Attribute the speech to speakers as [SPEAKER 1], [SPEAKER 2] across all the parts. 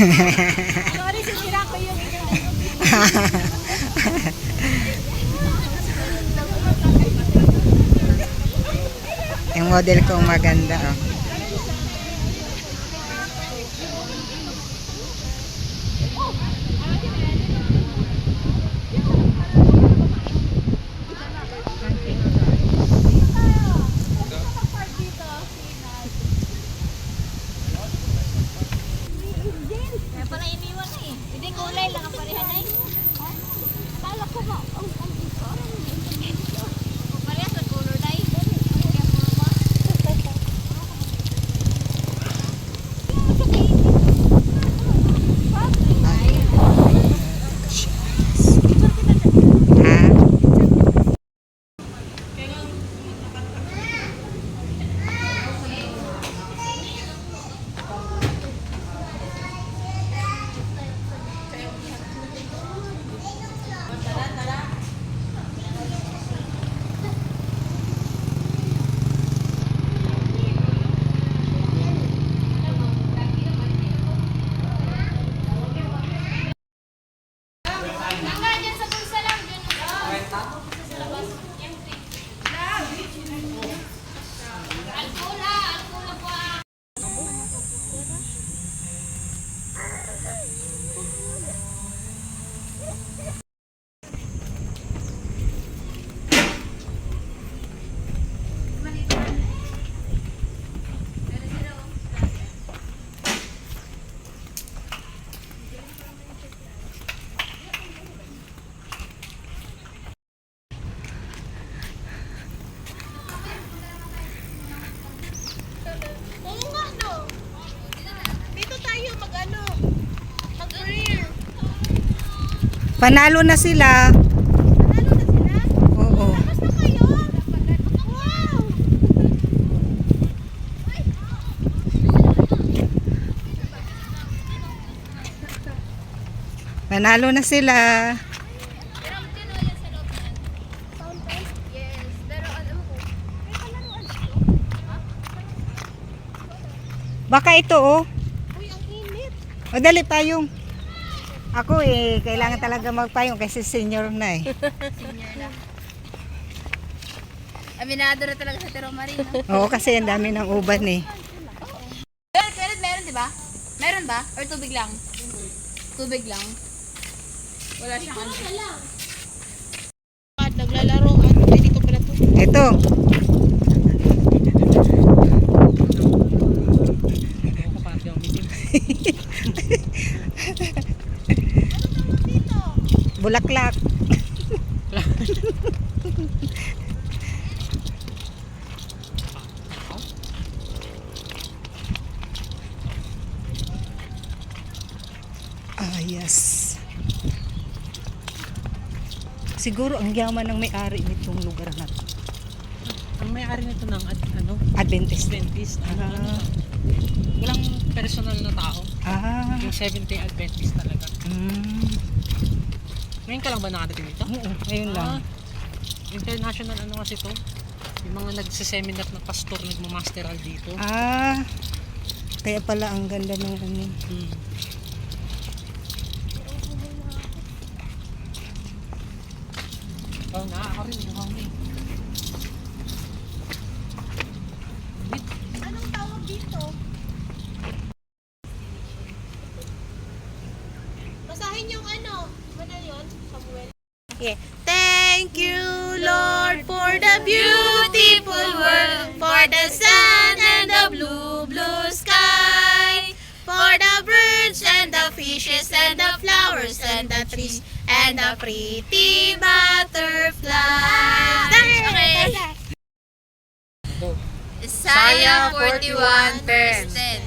[SPEAKER 1] Sorry, sisira ko yung
[SPEAKER 2] Yung model kong maganda, oh.
[SPEAKER 1] Kaya pala iniwan na eh. Hindi kulay lang ang pareha na eh. Kala ko ba? Ang dito. Parehas ang color na eh.
[SPEAKER 2] Panalo na sila.
[SPEAKER 1] Panalo na sila?
[SPEAKER 2] Oo.
[SPEAKER 1] Tapos na kayo? Wow!
[SPEAKER 2] Panalo na sila.
[SPEAKER 1] Pero magkano yan sa loob na? Fountain? Yes. Pero alam ko, may palaruan dito? Ha?
[SPEAKER 2] Baka ito, oh.
[SPEAKER 1] Uy, ang init.
[SPEAKER 2] O, dali payong. Ako kailangan talaga magpayong kasi senior na eh.
[SPEAKER 1] Senior na. Aminado na talaga sa Tero Marino.
[SPEAKER 2] Oo, kasi ang dami ng uban eh.
[SPEAKER 1] Meron di ba? Meron ba? Or tubig lang? Tubig lang. Wala siyang ano. Naglalaro at pwede ko pala to.
[SPEAKER 2] Ito. Bulaklak. Ah, yes. Siguro ang yaman ng may-ari nitong lugar na to.
[SPEAKER 3] Ang may-ari nito ng
[SPEAKER 2] Adventist.
[SPEAKER 3] Adventist.
[SPEAKER 2] Ah.
[SPEAKER 3] Walang personal na tao.
[SPEAKER 2] Ah.
[SPEAKER 3] Yung Seventh-day Adventist talaga. Ngayon ka lang ba nakadating dito?
[SPEAKER 2] Oo, ayun lang.
[SPEAKER 3] International kasi to. Yung mga nagsiseminar na pastor nagmamasteral dito.
[SPEAKER 2] Ah. Kaya pala ang ganda ng ano.
[SPEAKER 3] Oh, ako rin.
[SPEAKER 1] Anong tawag dito? Basahin yung ano. Ano yun? Samuel.
[SPEAKER 4] Yeah. Thank you, Lord, for the beautiful world, for the sun and the blue, blue sky, for the birds and the fishes and the flowers and the trees and the pretty butterflies. Okay. Isaiah 41 verse 10.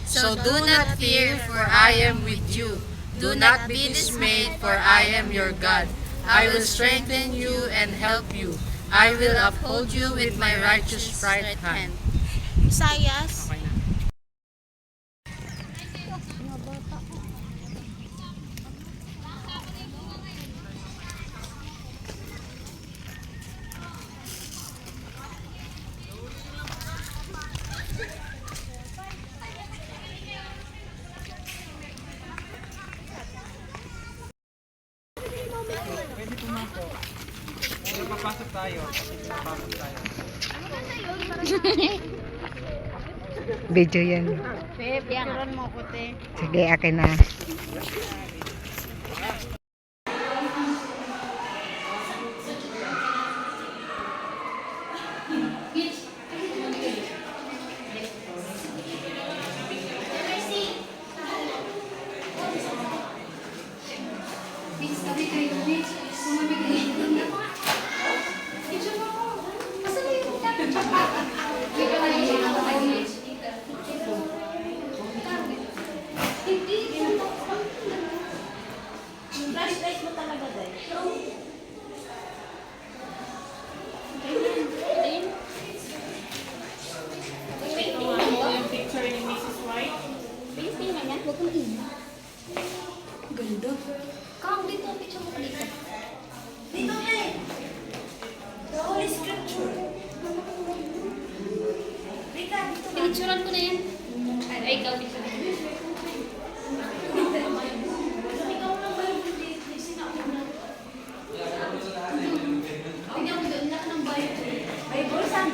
[SPEAKER 4] So do not fear, for I am with you. Do not be dismayed, for I am your God. I will strengthen you and help you. I will uphold you with my righteous right hand. Isaiah
[SPEAKER 2] Video yan.
[SPEAKER 1] Picturean mo ko, te.
[SPEAKER 2] Sige, akin na.
[SPEAKER 4] Kang, dito, picture mo ko dito. Dito, eh. The Holy Scripture. Rika, dito ba? Pinicturean ko na yan. Ay, ikaw dito. Ikaw na ba yung sinauna? Tingnan mo doon, lahat ng Bible. Bible, saan?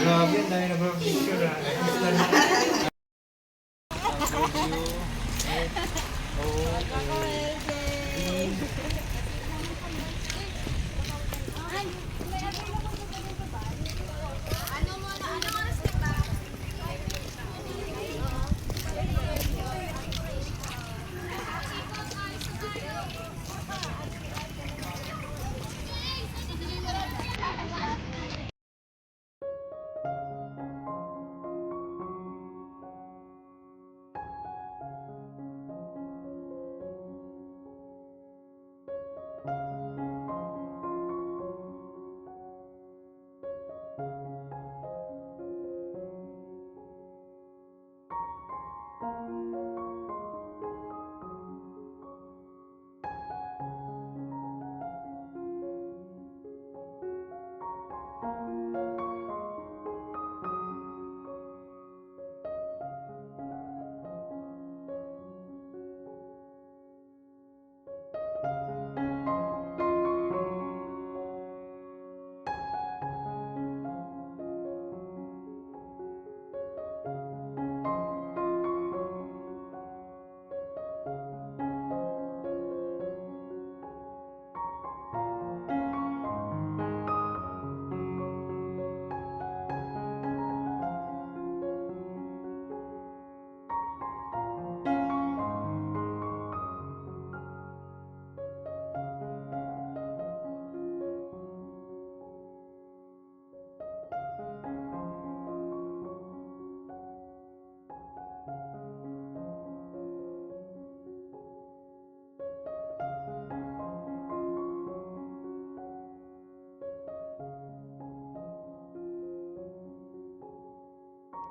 [SPEAKER 5] Grabe, dahil nag-picture.